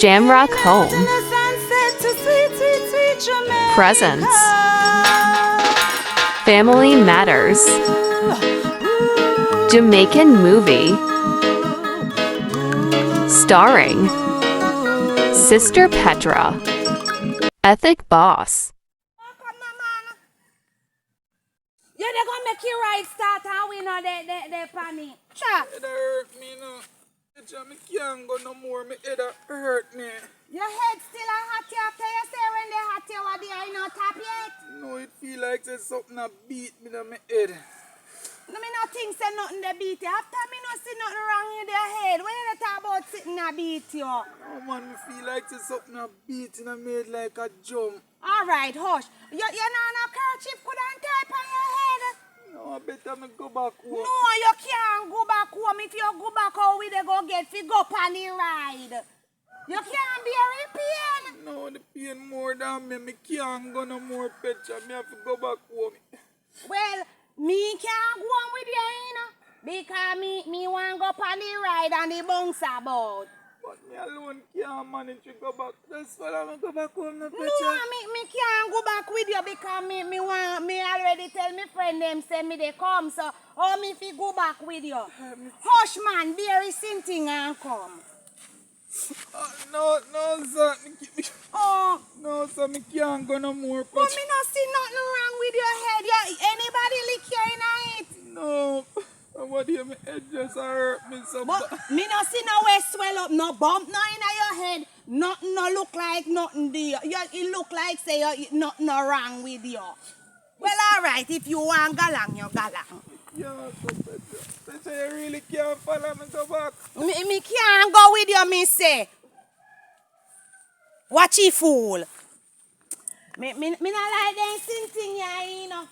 Jamrock Home. Presents. Family Matters. Jamaican Movie. Starring Sister Petra. Ethic Boss. Yeah, they're gonna make you right start and we know they panic. Cha. It hurt me no. Petra, me can't go no more. Me head hurt me. Your head still a hot you after you say when they hot you what they are not tap yet. No, it feel like there's something a beat me in my head. No, me not think say nothing they beat you. After me not see nothing wrong in their head. When you talk about sitting a beat you? Oh man, me feel like there's something a beat in my head like a drum. Alright, hush. You know no kerchief could tie on your head? No, I better me go back home. No, you can't go back home. If you go back home, we they go get fi go on the ride. You can't bear the pain. No, the pain more than me. Me can't go no more, Petra. Me have to go back home. Well, me can't go on with you, you know, because me want to go on the ride and the bounce about. But me alone can't manage to go back. That's why I'm go back home, no, Petra. No, me can't go back with you because me already tell me friend them say me they come, so how me fi go back with you? Hush man, very sinting and come. No, sir. Oh. No, sir, me can't go no more, Petra. But me not see nothing wrong with your head. Anybody lick you in it? No. What do you mean? It just hurt me so But bad. me not see no way swell up, no bump, no in your head. Nothing no look like nothing there. It look like say nothing no wrong with you. Well, alright, if you want galang, you galang. Yeah, so Petra. Petra, you really can't follow me go back. Me can't go with you, me say. Watch you fool. Me not like them sinting ya, you know.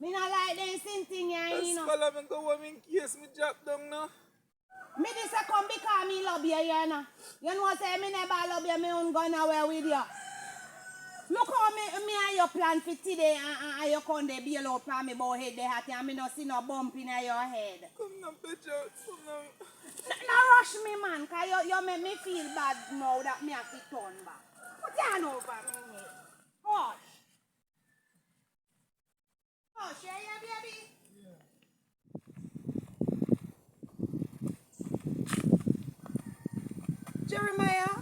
Me not like them sinting ya, you know. Just follow me go home in case me drop down now. Me this a come because me love you know. You know say me never love you, me won't go nowhere with you. Look how me and your plan for today and you come there bail out for me about head there hot and me not see no bump in your head. Come now, Petra. Come now. No rush me man, cause you make me feel bad now that me have to turn back. Put your hand over me head. Hush. Hush, yeah, baby? Jeremiah?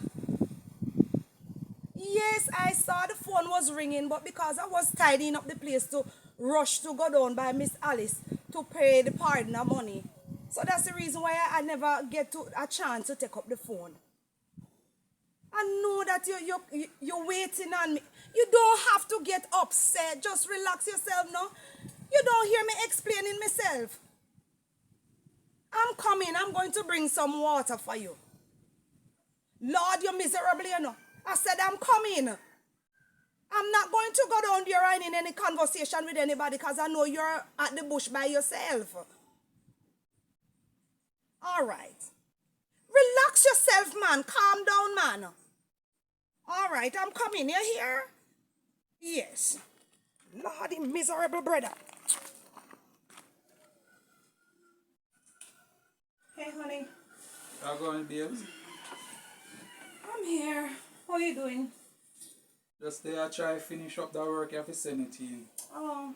Yes, I saw the phone was ringing, but because I was tidying up the place to rush to go down by Miss Alice to pay the partner money. So that's the reason why I never get a chance to take up the phone. I know that you're waiting on me. You don't have to get upset. Just relax yourself now. You don't hear me explaining myself. I'm coming. I'm going to bring some water for you. Lord, you're miserable, you know. I said I'm coming. I'm not going to go down there and in any conversation with anybody because I know you're at the bush by yourself. All right. Relax yourself, man. Calm down, man. All right, I'm coming. You hear? Yes. Lordy, miserable brother. Hey, honey. How going, babes? I'm here. How you doing? Just there, I try to finish up the work you have to send it to you. Oh.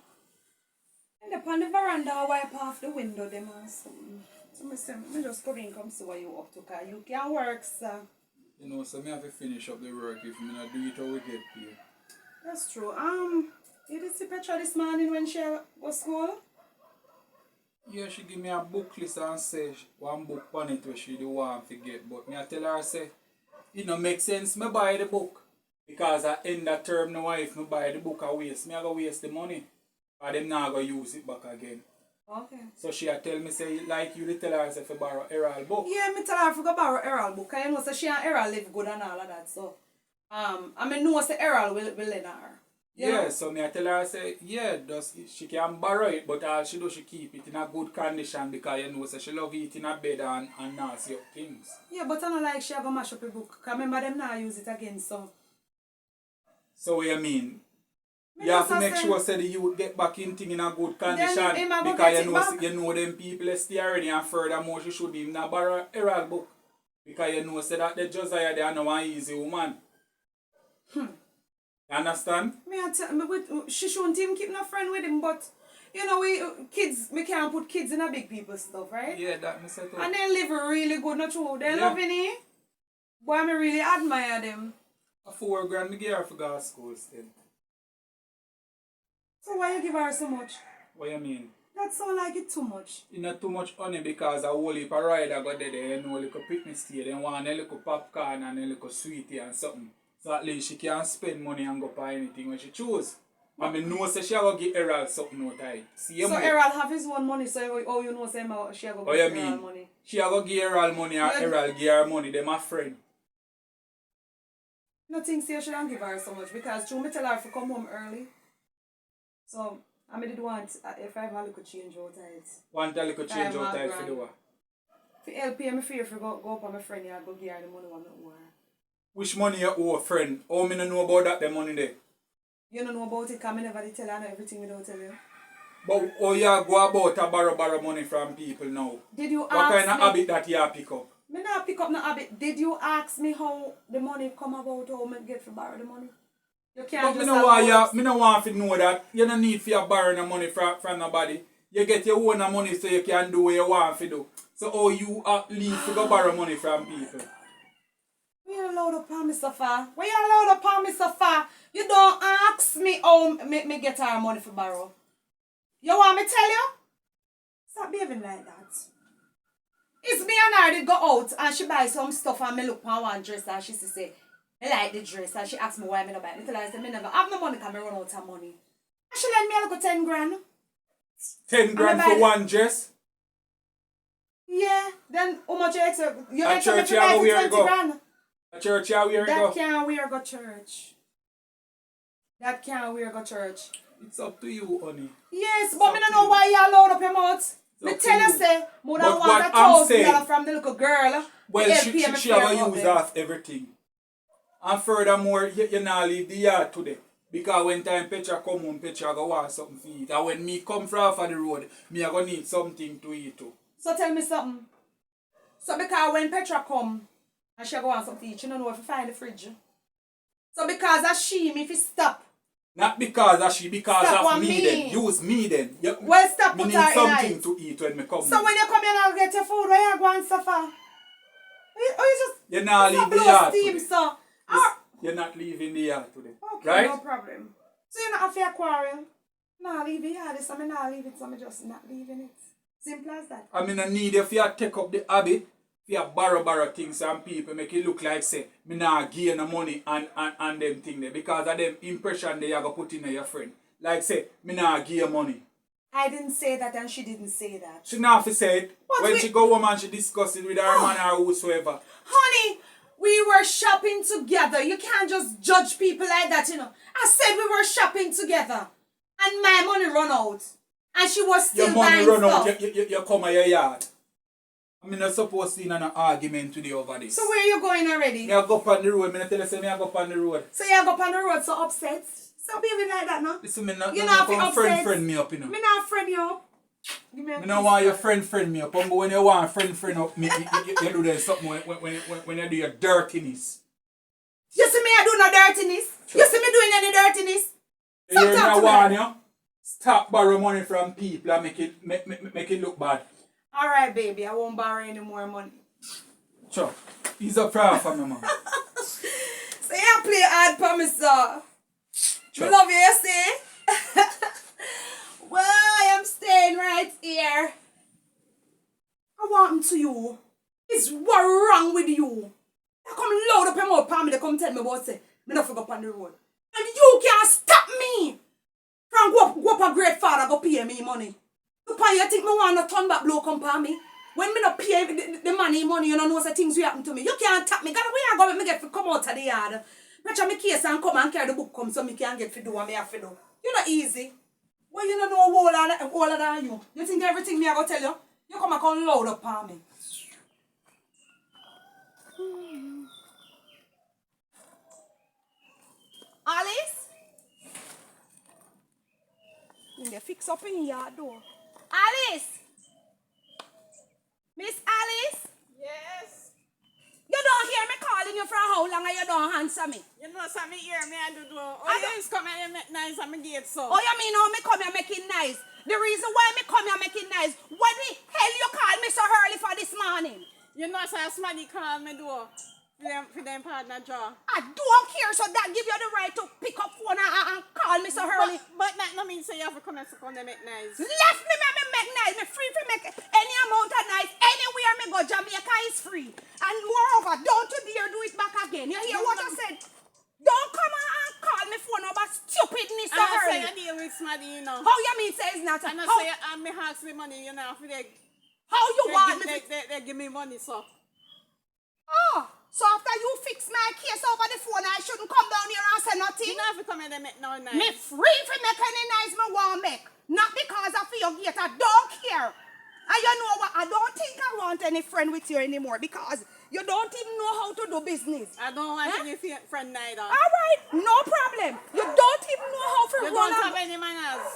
And up on the veranda, I wipe off the window, them or something. So me just come in, come see what you up to, because you can't work, sir. You know, so me have to finish up the work if me not do it how we get paid. That's true. You did see Petra this morning when she was school? Yeah, she give me a book list and say one book on it where she the want to get. But me I tell her, say, it don't make sense me buy the book. Because at end of term now, if me buy the book I waste, me I go waste the money. Or them not go use it back again. Okay. So she tell me, say, like you tell her, say, if you borrow Errol book. Yeah, me tell her if you go borrow Errol book. Because you know, so she and Errol live good and all of that. So, I mean, know say Errol will lend her. Yeah, so me I tell her, say, yeah, she can borrow it, but all she do, she keep it in a good condition because you know, so she love eating a bed and nasty up things. Yeah, but I don't like she have a mash up a book. Because remember them now use it again, so. So what you mean? You have to make sure say the youth get back in thing in a good condition because you know them people stay already and furthermore she should even not borrow Errol book. Because you know say that the Josiah they are no one easy woman. You understand? She shouldn't even keep no friend with him, but you know, we can't put kids in a big people stuff, right? Yeah, that me say too. And they live really good, not true. They loving it. Boy, I really admire them. A $4,000 me give her for go to school still. So why you give her so much? What you mean? That sound like it too much. It's not too much honey because a whole heap of rider got there, you know, a little picnic stay. They want a little popcorn and a little sweetie and something. So at least she can spend money and go buy anything when she choose. I mean, no, say she will give Errol something no time. See so Errol have his own money, so you know say she will give Errol money. She will give Errol money or Errol give her money. They're my friend. Nothing say you shouldn't give her so much because true, me tell her to come home early. So I did want if I have a little change out of it. Want a little change out of it for the what? For help me fear if I go up on my friend, I go give her the money one owe her. Which money you owe a friend? How me know about that the money there? You don't know about it because I never tell her everything without tell you. But how you go about to borrow money from people now? Did you what ask kind of me? habit that you pick up? Me not pick up no habit. Did you ask me how the money come about, how me get to borrow the money? You can't but just me no want to know that. You don't need to borrow no money from nobody. You get your own money so you can do what you want to do. So how you leave to go borrow money from people? Why you allowed upon me so far? Why you allowed upon me so far? You don't ask me how me get her money for borrow. You want me tell you? Stop behaving like that. It's me and her did go out and she buy some stuff and me look for one dress and she say, I like the dress and she asked me why me not buy it. Me tell her I said, me never have no money because me run out of money. And she lend me a little 10 grand. 10 grand for one dress? Yeah. Then how much you expect? You at expect church me to buy you for wear 20 go. grand? At church you wear go. That can't wear go church. That can't wear go church. It's up to you, honey. Yes, but me don't know why you load up your mouth. Me tell you say, more than $1,000 from the little girl. Well, she have to use off everything. And furthermore, you not leave the yard today. Because when time Petra come home, Petra go want something to eat. And when me come from off the road, me I go need something to eat too. So tell me something. So because when Petra come, and she go want something to eat, she don't know if to find the fridge. So because of she, me if you stop. Not because of she, because stop of me then. Use me then. Well, stop me put need her something in to eat when me come. So when you come here and get your food, where you go and suffer? You just... You're not leaving the yard steam, today. so. You're not leaving the yard today. Okay, right? No problem. So you're not have to quarrel? Nah, leave it yard, so I'm not leaving it, so I'm just not leaving it. Simple as that. I mean, I need if you take up the habit, if you borrow things and people make it look like say, me not gain the money and them thing there. Because of them impression they are going to put in your friend. Like say, me not gain money. I didn't say that and she didn't say that. She not have say it. When she go home and she discuss it with her man or whosoever. Honey, we were shopping together. You can't just judge people like that, you know. I said we were shopping together. And my money run out. And she was still buying stuff. Your money run out, you come at your yard. I'm not supposed to be in an argument today over this. So where you going already? I go up on the road. I tell you, say I go up on the road. So you go up on the road so upset? Stop behaving like that, no? Listen, me not, you not friend me up, you know. Me not friend you up. I don't want your friend me up. But when you want friend up, you do that something when you do your dirtiness. You see me I do no dirtiness? Sure. You see me doing any dirtiness? You're not one, you stop borrow money from people and make it look bad. Alright, baby, I won't borrow any more money. Sure. He's up for me, man. So you play hard promise, sir. Sure. I love you, you see? Well, I am staying right here. I want him to you. It's what wrong with you? They come load up your mouth, palm me, they come tell me about say, me not forget on the road. And you can't stop me from go up a great father go pay me money. You think me want to turn back blow come for me? When me not pay the money, you don't know say things will happen to me. You can't tap me. God, where I go me get to come out of the yard. Petra me case and come and carry the book come so me can get to do what me have to do. You not easy. Well, you don't know older than you. You think everything me I go tell you? You come and come loud up on me. Alice? You need fix up in your door. Alice! Miss Alice? Yes. don't answer me? You know, so me hear me and do. Oh, I you don't- is coming and make nice and me gate so. Oh, you mean how me come here making nice? The reason why me come here making nice, what the hell you call me so early for this morning? You know, so somebody call me do. For them partner draw. I don't care, so that give you the right to pick up phone and call me so early. But that no mean say you have to come and come and make nice. Left me make nice. Me free to make any amount of nice. Anywhere me go, Jamaica is free. And moreover, don't you dare do it back again. You hear what I said? Don't come and call me phone about stupidness so I say early. you deal with somebody, you know. How you mean say it's not? And I How, say I'm me ask the money, you know, for how you want me? they give me money, so. Oh, so after you fix my case over the phone, I shouldn't come down here and say nothing? You know if you come and they make no nice. Me free for make any nice me want make. Not because of your gate. I don't care. And you know what? I don't think I want any friend with you anymore because you don't even know how to do business. I don't want any friend neither. All right, no problem. You don't even know how to You run don't a... have any manners.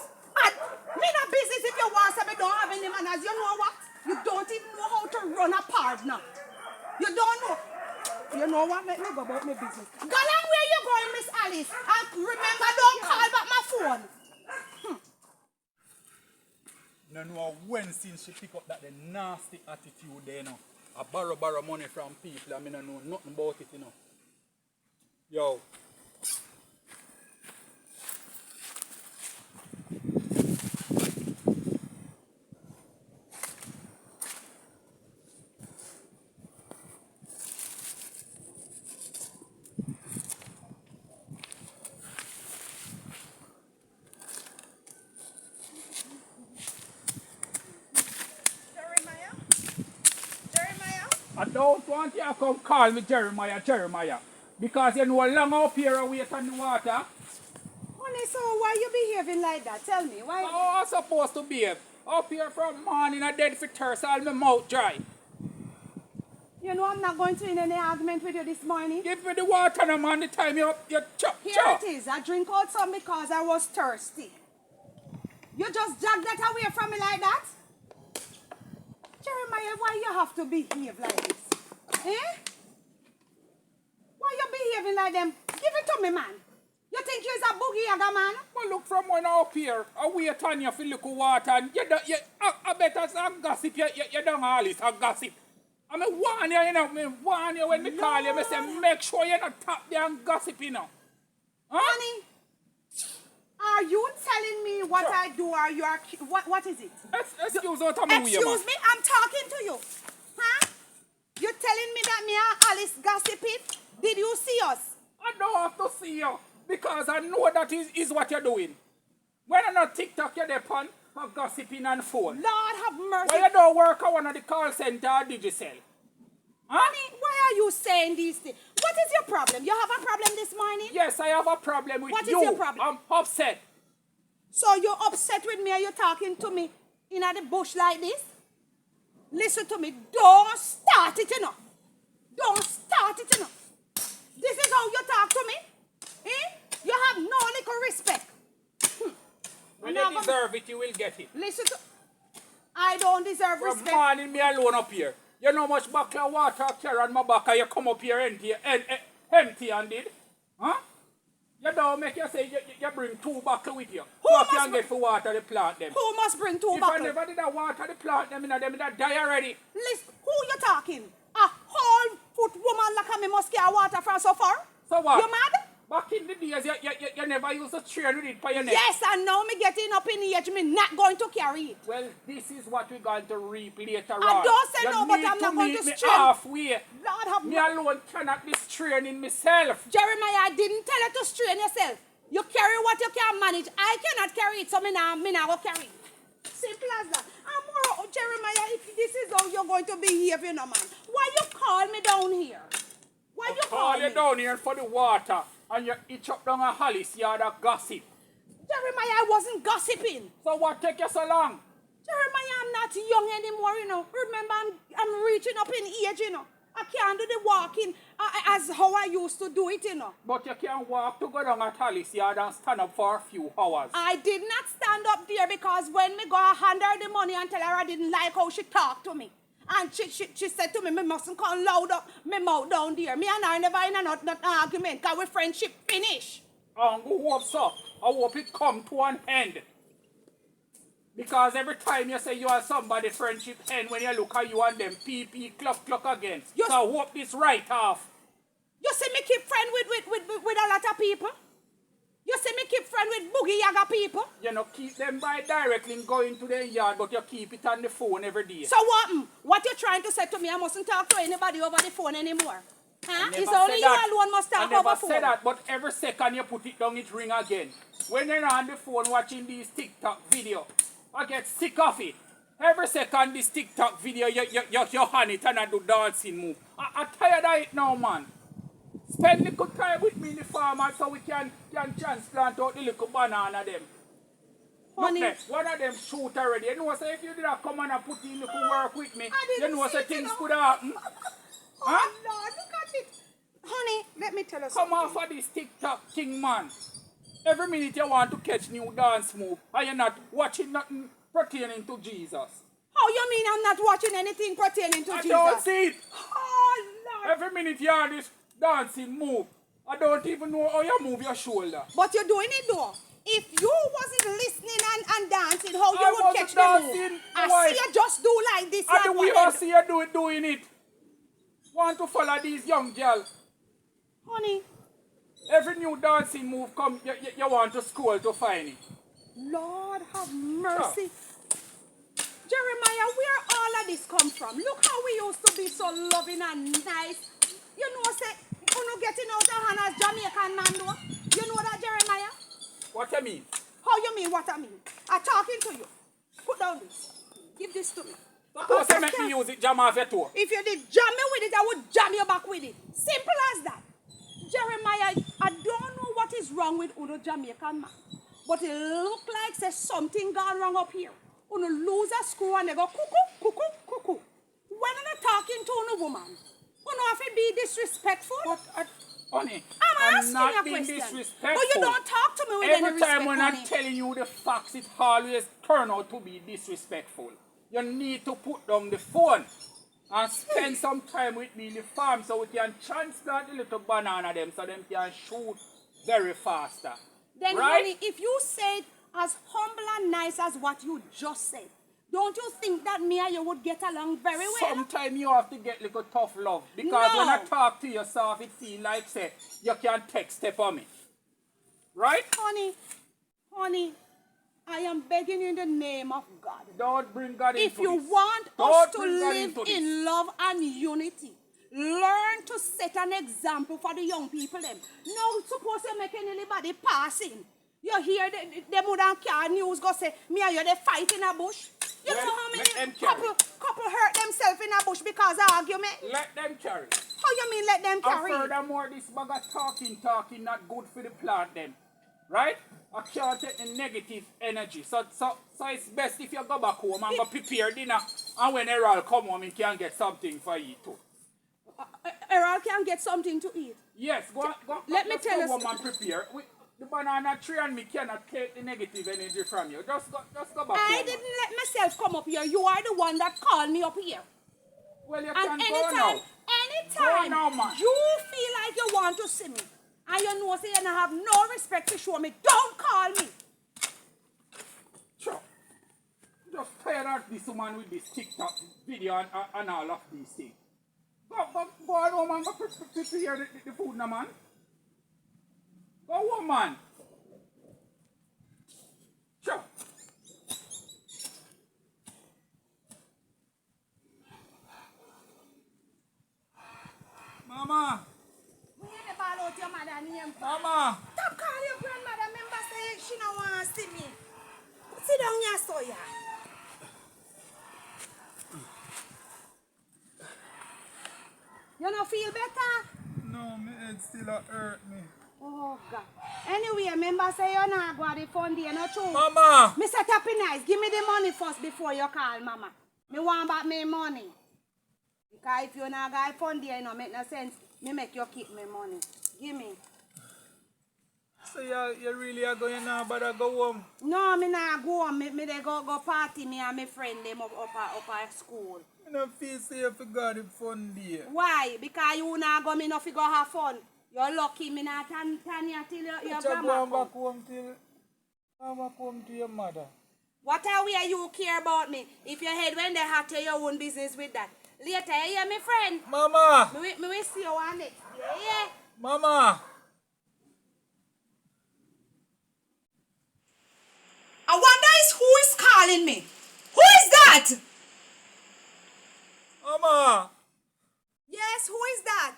Me not business if you want to say me don't have any manners. You know what? You don't even know how to run a partner. You don't know. You know what? Let me go about my business. Go along where you going, Miss Alice. And remember, don't call back my phone. No know when since she pick up that the nasty attitude there, you know. I borrow money from people, I mean I know nothing about it, you know. Yo. I don't want you to come call me Jeremiah. Because you know long up here and wait on the water. Honey, so why you behaving like that? Tell me, why? How I'm supposed to behave? Up here from morning I dead for thirst, all my mouth dry. You know I'm not going to in any argument with you this morning. Give me the water no man the time you chop. Here it is. I drink out some because I was thirsty. You just dragged that away from me like that? Jeremiah, why you have to behave like this? Eh? Why you behaving like them? Give it to me, man. You think you're a boogie yaga, man? Well, look from when up here, I wait on you for little water and I better say gossip, you don't all this, gossip. I mean, warn you, you know, warn you when me call you, I say make sure you're not top there and gossip, you know. Huh? Honey, are you telling me what I do or you are... What is it? Excuse me, tell me who you are. Excuse me, I'm talking to you. Huh? You're telling me that me and Alice gossiping? Did you see us? I don't have to see you because I know that is what you're doing. When I'm not TikTok, you're there on gossiping and phone. Lord have mercy. Why you don't work at one of the call center or Digicel? Huh? Honey, why are you saying these things? What is your problem? You have a problem this morning? Yes, I have a problem with What is you. your problem? I'm upset. So you're upset with me and you're talking to me in the bush like this? Listen to me. Don't start it, you know. Don't start it, you know. This is how you talk to me? Eh? You have no little respect. When you deserve it, you will get it. Listen to... I don't deserve From respect. morning me alone up here. You know how much bucket of water I carry on my back and you come up here empty and did? Huh? You don't make you say you bring 2 buckets with you. Who So must you can get for water the plant them. Who must bring 2 If buckets? I never did that water the plant them, them that die already. Listen, who you talking? A whole foot woman like me must get water from so far? So what? You mad? Back in the days, you never used to train with it for your neck. Yes, and now me getting up in age, me not going to carry it. Well, this is what we're going to reap later I on. don't say no, but I'm not going to meet me strain. halfway. Lord have Me mercy. alone cannot be straining myself. Jeremiah, I didn't tell you to strain yourself. You carry what you can manage. I cannot carry it, so me now go carry it. Simple as that. And more, Jeremiah, if this is how you're going to behave, you know, man. Why you call me down here? Why you call me? You down here for the water and you itch up down a Hollis yard of gossip. Jeremiah, I wasn't gossiping. So what take you so long? Jeremiah, I'm not young anymore, you know. Remember, I'm reaching up in age, you know. I can't do the walking as how I used to do it, you know. But you can walk to go down a Hollis yard and stand up for a few hours. I did not stand up there because when me go hand her the money and tell her I didn't like how she talked to me. And she said to me, me mustn't come loud up, me mouth down there. Me and her never in a not argument, because we friendship finish. Go hope so. I hope it come to an end. Because every time you say you are somebody friendship end, when you look at you and them pee cluck again. So I hope this right off. You see me keep friend with a lot of people? You see me keep friend with boogie yaga people? You know, keep them by directly going to their yard, but you keep it on the phone every day. So what? What you trying to say to me? I mustn't talk to anybody over the phone anymore. Huh? It's Never only said you that. alone must talk I over never phone. said that, but every second you put it down, it ring again. When you're on the phone watching these TikTok video, I get sick of it. Every second this TikTok video, you on it and I do dancing move. I'm tired of it now, man. Spend little time with me in the farm so we can transplant out the little banana them. Honey. Look, one of them shoot already. You know, say if you did not come and put in little work with me, you know, say things could happen. Oh, Huh? Lord, look at it. Honey, let me tell you something. Come off of this TikTok thing, man. Every minute you want to catch new dance move, and you're not watching nothing pertaining to Jesus. How you mean I'm not watching anything pertaining to I Jesus? don't see it. Oh, Lord. Every minute you have this dancing move, I don't even know how you move your shoulder. But you're doing it though. If you wasn't listening and dancing, how you I would wasn't catch the move? dancing, I why? see you just do like this. And like the way what I then? see you doing it. Want to follow these young girls. Honey, Every new dancing move come, you want to scroll to find it. Lord have mercy. Jeremiah, where all of this come from? Look how we used to be so loving and nice. You know, say, you know, getting out of hand as Jamaican man, though. You know that, Jeremiah? What you mean? How you mean what I mean? I'm talking to you. Put down this. Give this to me. Suppose you make me use it, jam off your toe. If you did jam me with it, I would jam you back with it. Simple as that. Jeremiah, I don't know what is wrong with Uno Jamaican man, but it look like there's something gone wrong up here. Uno lose a screw and they go cuckoo, cuckoo, cuckoo. When I'm talking to Uno woman, Uno have to be disrespectful. But, honey, I'm I'm not asking you a being question. disrespectful. But you don't talk to me with any Every respect, time when honey. I'm telling you the facts, it always turn out to be disrespectful. You need to put down the phone and spend some time with me in the farm so we can transplant the little banana them so them can shoot very faster. Then, right? honey, if you say it as humble and nice as what you just said, don't you think that me and you would get along very well? Sometimes you have to get little tough love. Because No. when I talk to yourself, it feel like say you can text step on me. Right? Honey, I am begging you in the name of God. Don't bring God into If you this. want Don't us to bring God live into this. in love and unity, learn to set an example for the young people them. No, suppose you make anybody passing. You hear them would car news go say, me and you they fight in a bush. You Well, know how let them many carry. couple hurt themselves in a bush because of argument? Let them carry. How you mean let them And carry? furthermore, this bag of talking not good for the plant then. Right? I can't take the negative energy. So it's best if you go back home and go prepare dinner. And when Errol come home, he can get something for you too. Errol can get something to eat. Yes, go Let me just tell go you home and prepare. The banana tree and me cannot take the negative energy from you. Just go back I home. didn't let myself come up here. You are the one that called me up here. Well, you And can go now. anytime Go now, man. you feel like you want to see me, and you know say you have no respect to show me, don't call me. Sure. Just tired of this woman with this TikTok video and all of these things. Go on home and go prepare the food now, man. Go home, man. Sure. Mama. We hear the ball out your mother name. Mama. Stop calling your grandmother. Remember say she don't want to see me. Sit down here, so ya. You don't feel better? No, my head still hurt me. Oh, God. Anyway, remember say you not go to the fund day, no true? Mama. Mr. Tappy Nice, give me the money first before you call Mama. Me want back my money. Because if you not go to fund day, it no make no sense. Me make you keep my money. Give me. So you really are going now, but I go home. No, me nah go home. Me dey go party me and my friend them up at school. I don't feel safe for God the fun day. Why? Because you nah go, me no fi go have fun. You're lucky me nah tan you till your grandma back home till I'm back home to your mother. What are we you care about me? If your head when they hot, you your own business with that. Later, you hear me friend? Mama! Me will see you on it. Yeah. Mama! I wonder who is calling me. Who is that? Mama! Yes, who is that?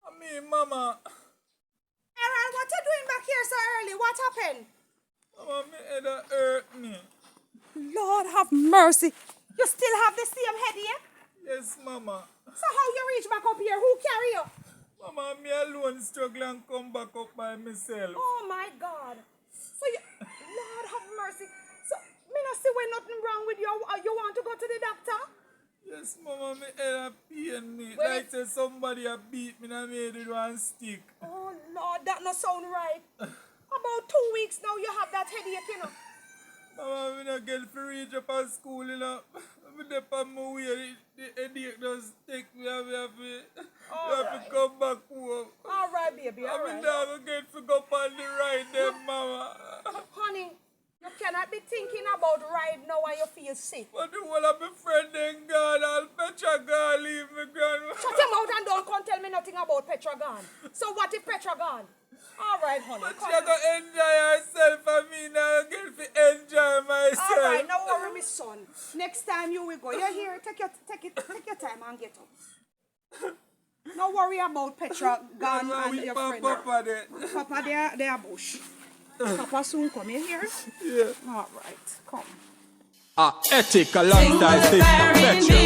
I mean, Mama. Aaron, what you doing back here so early? What happened? Mama, my head hurt me. Lord have mercy. You still have the same headache? Yes, Mama. So how you reach back up here? Who carry you? Mama, me alone struggle and come back up by myself. Oh my God. So you, Lord have mercy. So me not see when nothing wrong with you. You want to go to the doctor? Yes, Mama, my head pain me. Well, like say somebody a beat me and made it one stick. Oh Lord, that no sound right. About 2 weeks now you have that headache, you know. Mama, me not get to reach up at school, you know. I'm there on my way. The headache just take me and I have to come back home. All right, baby, all right. I'm not going to go up on the ride then, Mama. Honey, you cannot be thinking about ride now when you feel sick. But the whole of my friend then gone, all Petra gone, leave me gone. Shut your mouth and don't come tell me nothing about Petra gone. So what if Petra gone? All right, honey. But she gonna enjoy herself and me now get to enjoy myself. All right, no worry, my son. Next time you will go. You're here. Take your time and get up. No worry about Petra gone and your friend. Papa there. Papa, they are bush. Papa soon come in here. Yeah. All right, come. Ethic, a long time sister Petra.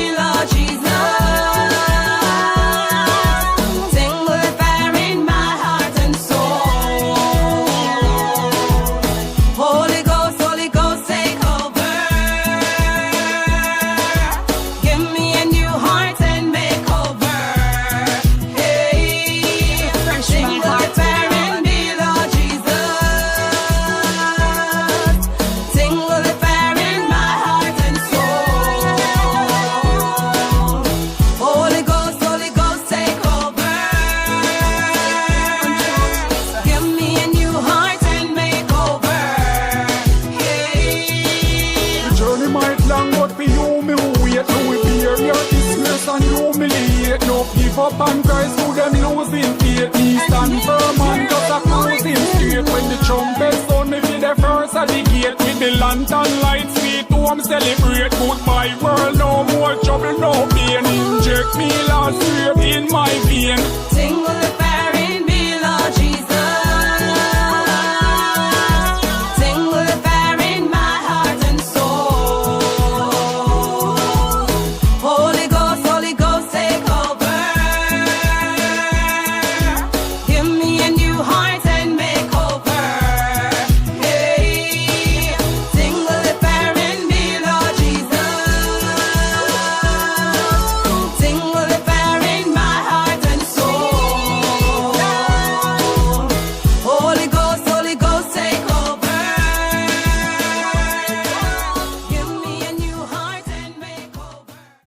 Up and Christ who them losing faith. Me stand firm and just a cruising straight. When the trumpet sound me be the first at the gate. With the lantern lights sweet home celebrate. Goodbye world, no more trouble, no pain. Inject me last straight in my vein.